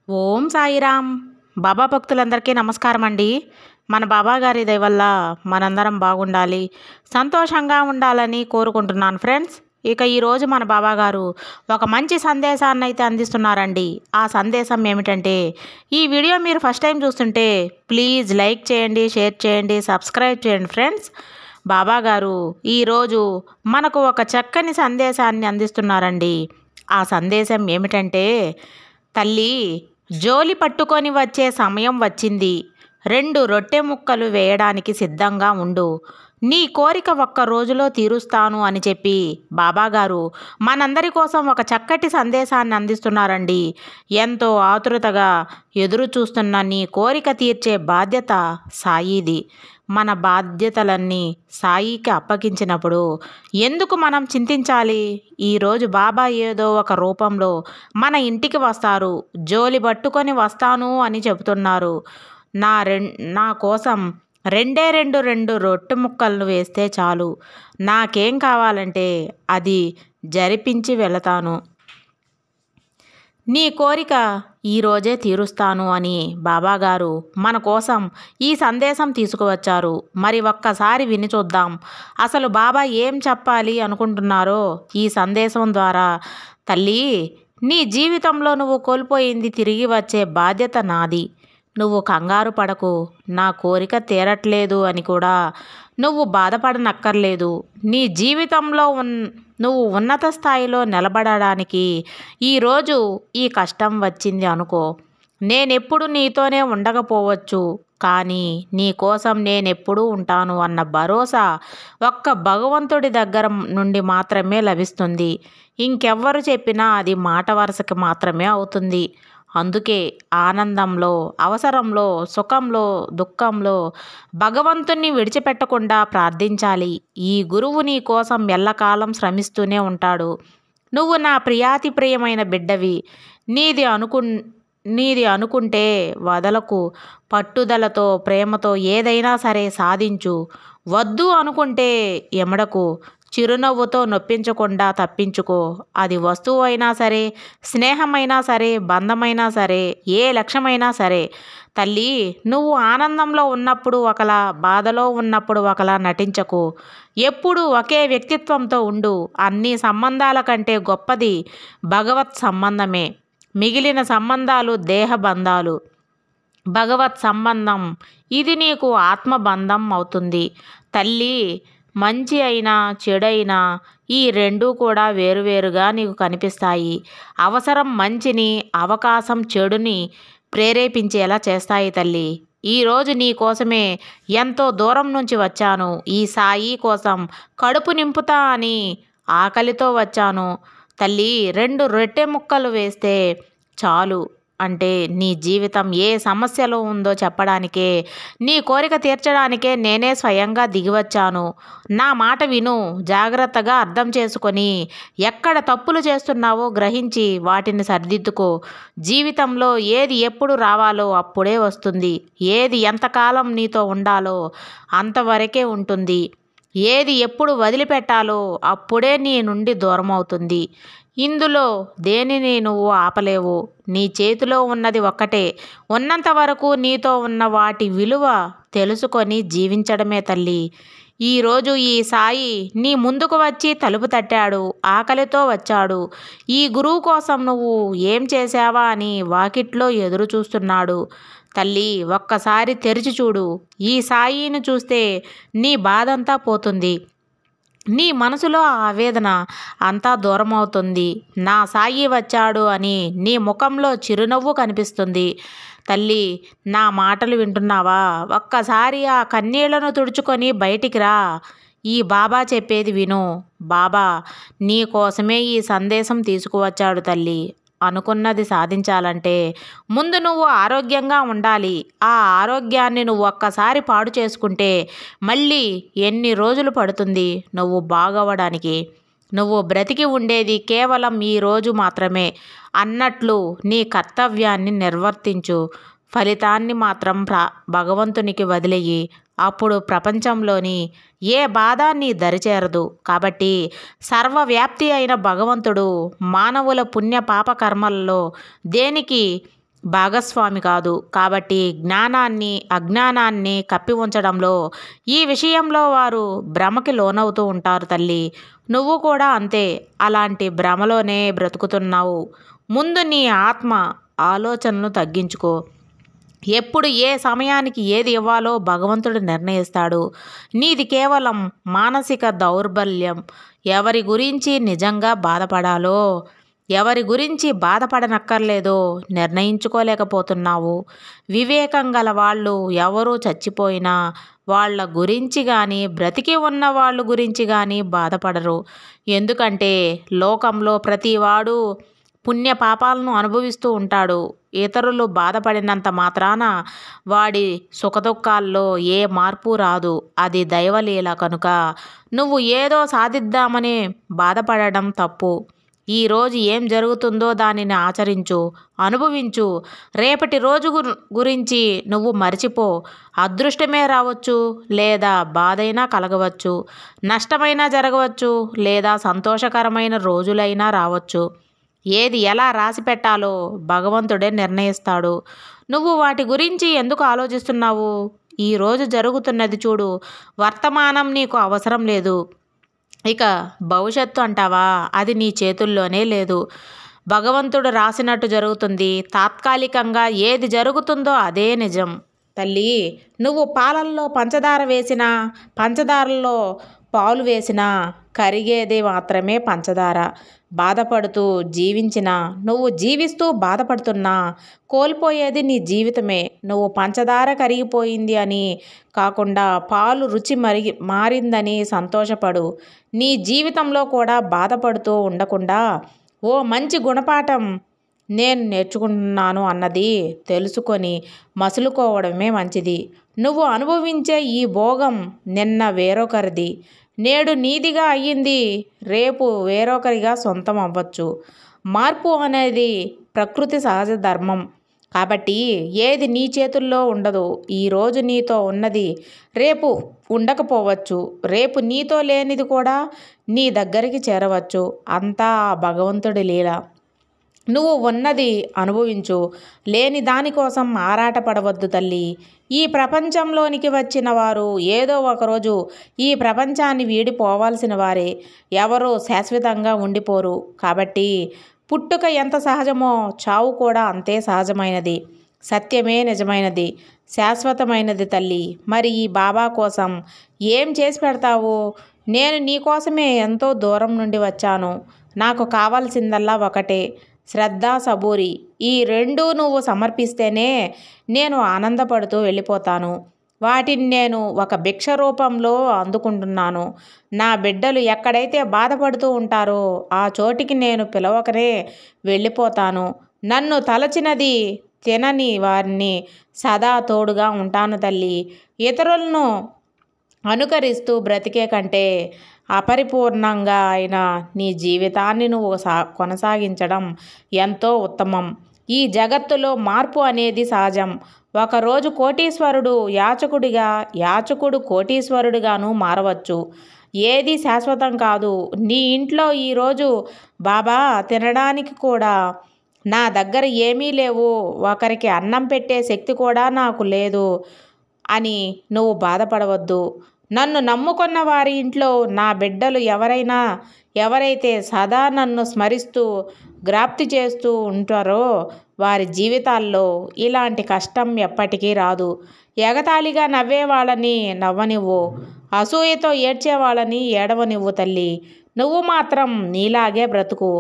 ఓం సాయిరామ్. బాబా భక్తులందరికీ నమస్కారం అండి. మన బాబా గారి దయ వల్ల మనందరం బాగుండాలి, సంతోషంగా ఉండాలని కోరుకుంటున్నాను ఫ్రెండ్స్. ఇక ఈరోజు మన బాబా గారు ఒక మంచి సందేశాన్ని అయితే అందిస్తున్నారండి. ఆ సందేశం ఏమిటంటే, ఈ వీడియో మీరు ఫస్ట్ టైం చూస్తుంటే ప్లీజ్ లైక్ చేయండి, షేర్ చేయండి, సబ్స్క్రైబ్ చేయండి ఫ్రెండ్స్. బాబా గారు ఈరోజు మనకు ఒక చక్కని సందేశాన్ని అందిస్తున్నారండి. ఆ సందేశం ఏమిటంటే, తల్లి, జోలి పట్టుకొని వచ్చే సమయం వచ్చింది. 2 రొట్టె ముక్కలు వేయడానికి సిద్ధంగా ఉండు. నీ కోరిక ఒక్క రోజులో తీరుస్తాను అని చెప్పి బాబాగారు మనందరి కోసం ఒక చక్కటి సందేశాన్ని అందిస్తున్నారండి. ఎంతో ఆతురతగా ఎదురు చూస్తున్న నీ కోరిక తీర్చే బాధ్యత సాయిది. మన బాధ్యతలన్నీ సాయికి అప్పగించినప్పుడు ఎందుకు మనం చింతించాలి? ఈరోజు బాబా ఏదో ఒక రూపంలో మన ఇంటికి వస్తారు. జోలి పట్టుకొని వస్తాను అని చెబుతున్నారు. నా కోసం రెండు రొట్టె ముక్కలను వేస్తే చాలు. నాకేం కావాలంటే అది జరిపించి వెళతాను. నీ కోరిక ఈరోజే తీరుస్తాను అని బాబాగారు మన కోసం ఈ సందేశం తీసుకువచ్చారు. మరి ఒక్కసారి విని చూద్దాం అసలు బాబా ఏం చెప్పాలి అనుకుంటున్నారో ఈ సందేశం ద్వారా. తల్లి, నీ జీవితంలో నువ్వు కోల్పోయింది తిరిగి వచ్చే బాధ్యత నాది. నువ్వు కంగారు పడకు. నా కోరిక తీరట్లేదు అని కూడా నువ్వు బాధపడనక్కర్లేదు. నీ జీవితంలో నువ్వు ఉన్నత స్థాయిలో నిలబడడానికి ఈరోజు ఈ కష్టం వచ్చింది అనుకో. నేనెప్పుడు నీతోనే ఉండకపోవచ్చు, కానీ నీ కోసం నేనెప్పుడూ ఉంటాను అన్న భరోసా ఒక్క భగవంతుడి దగ్గర నుండి మాత్రమే లభిస్తుంది. ఇంకెవ్వరు చెప్పినా అది మాట వరుసకి మాత్రమే అవుతుంది. అందుకే ఆనందంలో, అవసరంలో, సుఖంలో, దుఃఖంలో భగవంతుణ్ణి విడిచిపెట్టకుండా ప్రార్థించాలి. ఈ గురువు నీ కోసం ఎల్లకాలం శ్రమిస్తూనే ఉంటాడు. నువ్వు నా ప్రియాతి ప్రియమైన బిడ్డవి. నీది అనుకుంటే వదలకు. పట్టుదలతో, ప్రేమతో ఏదైనా సరే సాధించు. వద్దు అనుకుంటే ఎమడకు. చిరునవ్వుతో నొప్పించకుండా తప్పించుకో. అది వస్తువు అయినా సరే, స్నేహమైనా సరే, బంధమైనా సరే, ఏ లక్ష్యమైనా సరే. తల్లి, నువ్వు ఆనందంలో ఉన్నప్పుడు ఒకలా, బాధలో ఉన్నప్పుడు ఒకలా నటించకు. ఎప్పుడు ఒకే వ్యక్తిత్వంతో ఉండు. అన్ని సంబంధాల కంటే గొప్పది భగవత్ సంబంధమే. మిగిలిన సంబంధాలు దేహ బంధాలు. భగవత్ సంబంధం ఇది నీకు ఆత్మబంధం అవుతుంది. తల్లి, మంచి అయినా చెడైనా ఈ రెండూ కూడా వేరువేరుగా నీకు కనిపిస్తాయి. అవసరం మంచిని, అవకాశం చెడుని ప్రేరేపించేలా చేస్తాయి. తల్లి, ఈరోజు నీ కోసమే ఎంతో దూరం నుంచి వచ్చాను. ఈ సాయి కోసం కడుపు నింపుతా అని ఆకలితో వచ్చాను. తల్లి, 2 రొట్టె ముక్కలు వేస్తే చాలు అంటే నీ జీవితం ఏ సమస్యలో ఉందో చెప్పడానికే, నీ కోరిక తీర్చడానికే నేనే స్వయంగా దిగివచ్చాను. నా మాట విను. జాగ్రత్తగా అర్థం చేసుకొని ఎక్కడ తప్పులు చేస్తున్నావో గ్రహించి వాటిని సరిదిద్దుకో. జీవితంలో ఏది ఎప్పుడు రావాలో అప్పుడే వస్తుంది. ఏది ఎంతకాలం నీతో ఉండాలో అంతవరకే ఉంటుంది. ఏది ఎప్పుడు వదిలిపెట్టాలో అప్పుడే నీ నుండి దూరం అవుతుంది. ఇందులో దేనిని నువ్వు ఆపలేవు. నీ చేతిలో ఉన్నది ఒక్కటే. ఉన్నంత వరకు నీతో ఉన్న వాటి విలువ తెలుసుకొని జీవించడమే తల్లి. ఈరోజు ఈ సాయి నీ ముందుకు వచ్చి తలుపు తట్టాడు. ఆకలితో వచ్చాడు. ఈ గురువు కోసం నువ్వు ఏం చేశావా అని వాకిట్లో ఎదురు చూస్తున్నాడు. తల్లి, ఒక్కసారి తెరిచి చూడు. ఈ సాయిని చూస్తే నీ బాధంతా పోతుంది. నీ మనసులో ఆవేదన అంతా దూరం అవుతుంది. నా సాయి వచ్చాడు అని నీ ముఖంలో చిరునవ్వు కనిపిస్తుంది. తల్లి, నా మాటలు వింటున్నావా? ఒక్కసారి ఆ కన్నీళ్లను తుడుచుకొని బయటికి రా. ఈ బాబా చెప్పేది విను. బాబా నీ కోసమే ఈ సందేశం తీసుకువచ్చాడు. తల్లి, అనుకున్నది సాధించాలంటే ముందు నువ్వు ఆరోగ్యంగా ఉండాలి. ఆ ఆరోగ్యాన్ని నువ్వు ఒక్కసారి పాడు చేసుకుంటే మళ్ళీ ఎన్ని రోజులు పడుతుంది నువ్వు బాగవడానికి? నువ్వు బ్రతికి ఉండేది కేవలం ఈ రోజు మాత్రమే అన్నట్లు నీ కర్తవ్యాన్ని నిర్వర్తించు. ఫలితాన్ని మాత్రం భగవంతునికి వదిలేయి. అప్పుడు ప్రపంచంలోని ఏ బాధ నీ దరిచేరదు. కాబట్టి సర్వవ్యాప్తి అయిన భగవంతుడు మానవుల పుణ్య పాప కర్మలలో దేనికి భాగస్వామి కాదు. కాబట్టి జ్ఞానాన్ని, అజ్ఞానాన్ని కప్పి ఉంచడంలో, ఈ విషయంలో వారు భ్రమకి లోనవుతూ ఉంటారు తల్లి. నువ్వు కూడా అంతే. అలాంటి భ్రమలోనే బ్రతుకుతున్నావు. ముందు నీ ఆత్మ ఆలోచనలు తగ్గించుకో. ఎప్పుడు ఏ సమయానికి ఏది ఇవ్వాలో భగవంతుడు నిర్ణయిస్తాడు. నీది కేవలం మానసిక దౌర్బల్యం. ఎవరి గురించి నిజంగా బాధపడాలో, ఎవరి గురించి బాధపడనక్కర్లేదో నిర్ణయించుకోలేకపోతున్నావు. వివేకం గల వాళ్ళు ఎవరూ చచ్చిపోయినా వాళ్ళ గురించి కానీ, బ్రతికి ఉన్న వాళ్ళ గురించి కానీ బాధపడరు. ఎందుకంటే లోకంలో ప్రతివాడు పుణ్య పాపాలను అనుభవిస్తూ ఉంటాడు. ఇతరులు బాధపడినంత మాత్రాన వాడి సుఖదుఖాల్లో ఏ మార్పు రాదు. అది దైవలీల కనుక నువ్వు ఏదో సాధిద్దామని బాధపడడం తప్పు. ఈరోజు ఏం జరుగుతుందో దానిని ఆచరించు, అనుభవించు. రేపటి రోజు గురించి నువ్వు మర్చిపో. అదృష్టమే రావచ్చు, లేదా బాధైనా కలగవచ్చు. నష్టమైనా జరగవచ్చు, లేదా సంతోషకరమైన రోజులైనా రావచ్చు. ఏది ఎలా రాసి పెట్టాలో భగవంతుడే నిర్ణయిస్తాడు. నువ్వు వాటి గురించి ఎందుకు ఆలోచిస్తున్నావు? ఈరోజు జరుగుతున్నది చూడు. వర్తమానం నీకు అవసరం లేదు. ఇక భవిష్యత్తు అంటావా, అది నీ చేతుల్లోనే లేదు. భగవంతుడు రాసినట్టు జరుగుతుంది. తాత్కాలికంగా ఏది జరుగుతుందో అదే నిజం. తల్లి, నువ్వు పాలల్లో పంచదార వేసినా, పంచదారలో పాలు వేసినా కరిగేది మాత్రమే పంచదార. బాధపడుతూ జీవించినా, నువ్వు జీవిస్తూ బాధపడుతున్నా కోల్పోయేది నీ జీవితమే. నువ్వు పంచదార కరిగిపోయింది అని కాకుండా పాలు రుచి మారిందని సంతోషపడు. నీ జీవితంలో కూడా బాధపడుతూ ఉండకుండా ఓ మంచి గుణపాఠం నేను నేర్చుకుంటున్నాను అన్నది తెలుసుకొని మసులుకోవడమే మంచిది. నువ్వు అనుభవించే ఈ భోగం నిన్న వేరొకరిది, నేడు నీదిగా అయ్యింది, రేపు వేరొకరిగా సొంతం అవ్వచ్చు. మార్పు అనేది ప్రకృతి సహజ ధర్మం. కాబట్టి ఏది నీ చేతుల్లో ఉండదు. ఈరోజు నీతో ఉన్నది రేపు ఉండకపోవచ్చు. రేపు నీతో లేనిది కూడా నీ దగ్గరికి చేరవచ్చు. అంతా ఆ భగవంతుడి లీల. నువ్వు ఉన్నది అనుభవించు. లేని దానికోసం ఆరాటపడవద్దు తల్లి. ఈ ప్రపంచంలోనికి వచ్చిన వారు ఏదో ఒకరోజు ఈ ప్రపంచాన్ని వీడిపోవాల్సిన వారే. ఎవరూ శాశ్వతంగా ఉండిపోరు. కాబట్టి పుట్టుక ఎంత సహజమో చావు కూడా అంతే సహజమైనది. సత్యమే నిజమైనది, శాశ్వతమైనది తల్లి. మరి ఈ బాబా కోసం ఏం చేసి పెడతావు? నేను నీ కోసమే ఎంతో దూరం నుండి వచ్చాను. నాకు కావాల్సిందల్లా ఒకటే, శ్రద్ధ, సబూరి. ఈ రెండూ నువ్వు సమర్పిస్తేనే నేను ఆనందపడుతూ వెళ్ళిపోతాను. వాటిని నేను ఒక భిక్ష రూపంలో అందుకుంటున్నాను. నా బిడ్డలు ఎక్కడైతే బాధపడుతూ ఉంటారో ఆ చోటికి నేను పిలవకనే వెళ్ళిపోతాను. నన్ను తలచినది తినని వారిని సదా తోడుగా ఉంటాను తల్లి. ఇతరులను అనుకరిస్తూ బ్రతికే కంటే అపరిపూర్ణంగా అయిన నీ జీవితాన్ని నువ్వు కొనసాగించడం ఎంతో ఉత్తమం. ఈ జగత్తులో మార్పు అనేది సహజం. ఒకరోజు కోటీశ్వరుడు యాచకుడిగా, యాచకుడు కోటీశ్వరుడిగాను మారవచ్చు. ఏది శాశ్వతం కాదు. నీ ఇంట్లో ఈరోజు బాబా తినడానికి కూడా నా దగ్గర ఏమీ లేవు, ఒకరికి అన్నం పెట్టే శక్తి కూడా నాకు లేదు అని నువ్వు బాధపడవద్దు. నన్ను నమ్ముకున్న వారి ఇంట్లో నా బిడ్డలు ఎవరైతే సదా నన్ను స్మరిస్తూ జ్ఞాప్తి చేస్తూ ఉంటారో వారి జీవితాల్లో ఇలాంటి కష్టం ఎప్పటికీ రాదు. ఎగతాళిగా నవ్వే వాళ్ళని నవ్వనివ్వు, అసూయతో ఏడ్చే వాళ్ళని ఏడవనివ్వు తల్లి. నువ్వు మాత్రం నీలాగే బ్రతుకు.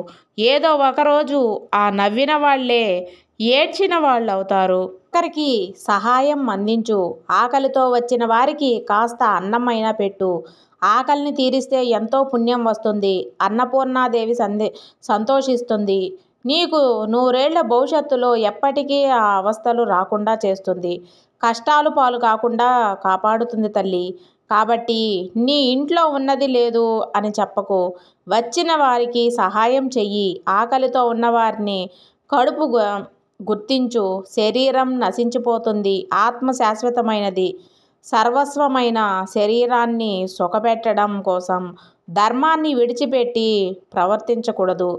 ఏదో ఒకరోజు ఆ నవ్విన వాళ్ళే ఏడ్చిన వాళ్ళు అవుతారు. ఒకరికి సహాయం అందించు. ఆకలితో వచ్చిన వారికి కాస్త అన్నమైనా పెట్టు. ఆకలిని తీరిస్తే ఎంతో పుణ్యం వస్తుంది. అన్నపూర్ణాదేవి సంతోషిస్తుంది. నీకు 100 ఏళ్ల భవిష్యత్తులో ఎప్పటికీ ఆ అవస్థలు రాకుండా చేస్తుంది. కష్టాలు పాలు కాకుండా కాపాడుతుంది తల్లి. కాబట్టి నీ ఇంట్లో ఉన్నది లేదు అని చెప్పకు. వచ్చిన వారికి సహాయం చెయ్యి. ఆకలితో ఉన్నవారిని కడుపు గుర్తించు. శరీరం నశించిపోతుంది, ఆత్మ శాశ్వతమైనది. సర్వస్వమైన శరీరాన్ని సుఖపెట్టడం కోసం ధర్మాన్ని విడిచిపెట్టి ప్రవర్తించకూడదు.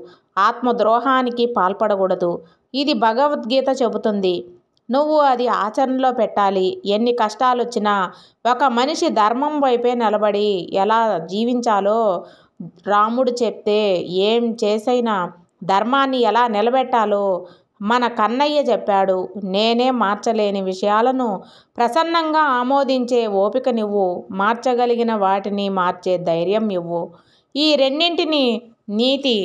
ఆత్మద్రోహానికి పాల్పడకూడదు. ఇది భగవద్గీత చెబుతుంది. నువ్వు అది ఆచరణలో పెట్టాలి. ఎన్ని కష్టాలొచ్చినా ఒక మనిషి ధర్మం వైపే నిలబడి ఎలా జీవించాలో రాముడు చెప్తే, ఏం చేసైనా ధర్మాన్ని ఎలా నిలబెట్టాలో మన కన్నయ్య చెప్పాడు. నేనే మార్చలేని విషయాలను ప్రసన్నంగా ఆమోదించే ఓపికనివ్వు. మార్చగలిగిన వాటిని మార్చే ధైర్యం ఇవ్వు. ఈ రెండింటిని నీతి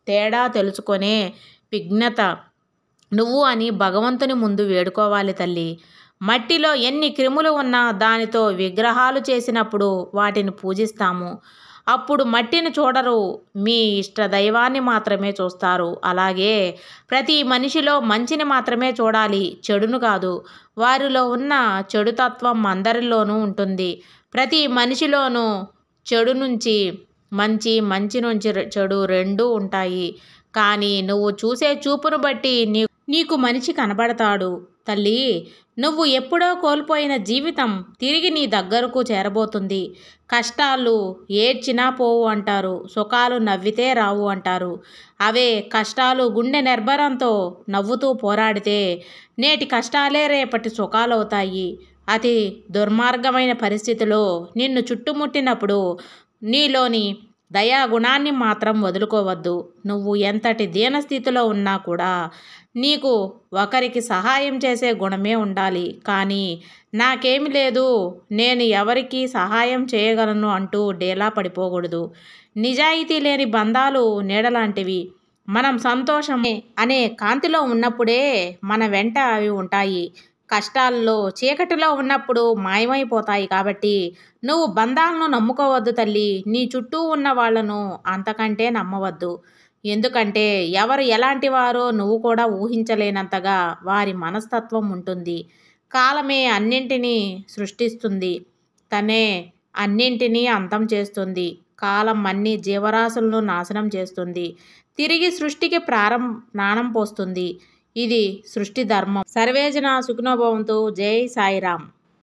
తేడా తెలుసుకొనే విజ్ఞత నువ్వు అని భగవంతుని ముందు వేడుకోవాలి తల్లి. మట్టిలో ఎన్ని క్రిములు ఉన్నా దానితో విగ్రహాలు చేసినప్పుడు వాటిని పూజిస్తాము. అప్పుడు మట్టిని చూడరు, మీ ఇష్ట దైవాన్ని మాత్రమే చూస్తారు. అలాగే ప్రతి మనిషిలో మంచిని మాత్రమే చూడాలి, చెడును కాదు. వారిలో ఉన్న చెడుతత్వం అందరిలోనూ ఉంటుంది. ప్రతి మనిషిలోనూ చెడు నుంచి మంచి, మంచి నుంచి చెడు రెండూ ఉంటాయి. కానీ నువ్వు చూసే చూపును బట్టి నీకు మనిషి కనబడతాడు తల్లి. నువ్వు ఎప్పుడో కోల్పోయిన జీవితం తిరిగి నీ దగ్గరకు చేరబోతుంది. కష్టాలు ఏడ్చినా పోవు అంటారు, సుఖాలు నవ్వితే రావు అంటారు. అవే కష్టాలు గుండె నిర్భరంతో నవ్వుతూ పోరాడితే నేటి కష్టాలే రేపటి సుఖాలవుతాయి. అతి దుర్మార్గమైన పరిస్థితిలో నిన్ను చుట్టుముట్టినప్పుడు నీలోని దయాగుణాన్ని మాత్రం వదులుకోవద్దు. నువ్వు ఎంతటి దీనస్థితిలో ఉన్నా కూడా నీకు ఒకరికి సహాయం చేసే గుణమే ఉండాలి. కానీ నాకేమి లేదు, నేను ఎవరికి సహాయం చేయగలను అంటూ డేలా పడిపోకూడదు. నిజాయితీ లేని బంధాలు నీడలాంటివి. మనం సంతోషం అనే కాంతిలో ఉన్నప్పుడే మన వెంట అవి ఉంటాయి. కష్టాల్లో చీకటిలో ఉన్నప్పుడు మాయమైపోతాయి. కాబట్టి నువ్వు బంధాలను నమ్ముకోవద్దు తల్లి. నీ చుట్టూ ఉన్న వాళ్లను అంతకంటే నమ్మవద్దు. ఎందుకంటే ఎవరు ఎలాంటి వారో నువ్వు కూడా ఊహించలేనంతగా వారి మనస్తత్వం ఉంటుంది. కాలమే అన్నింటినీ సృష్టిస్తుంది, తనే అన్నింటినీ అంతం చేస్తుంది. కాలం అన్ని జీవరాశులను నాశనం చేస్తుంది, తిరిగి సృష్టికి ప్రాణం పోస్తుంది. ఇది సృష్టి ధర్మం. సర్వేజన సుఖినో భవంతు. జై సాయిరామ్.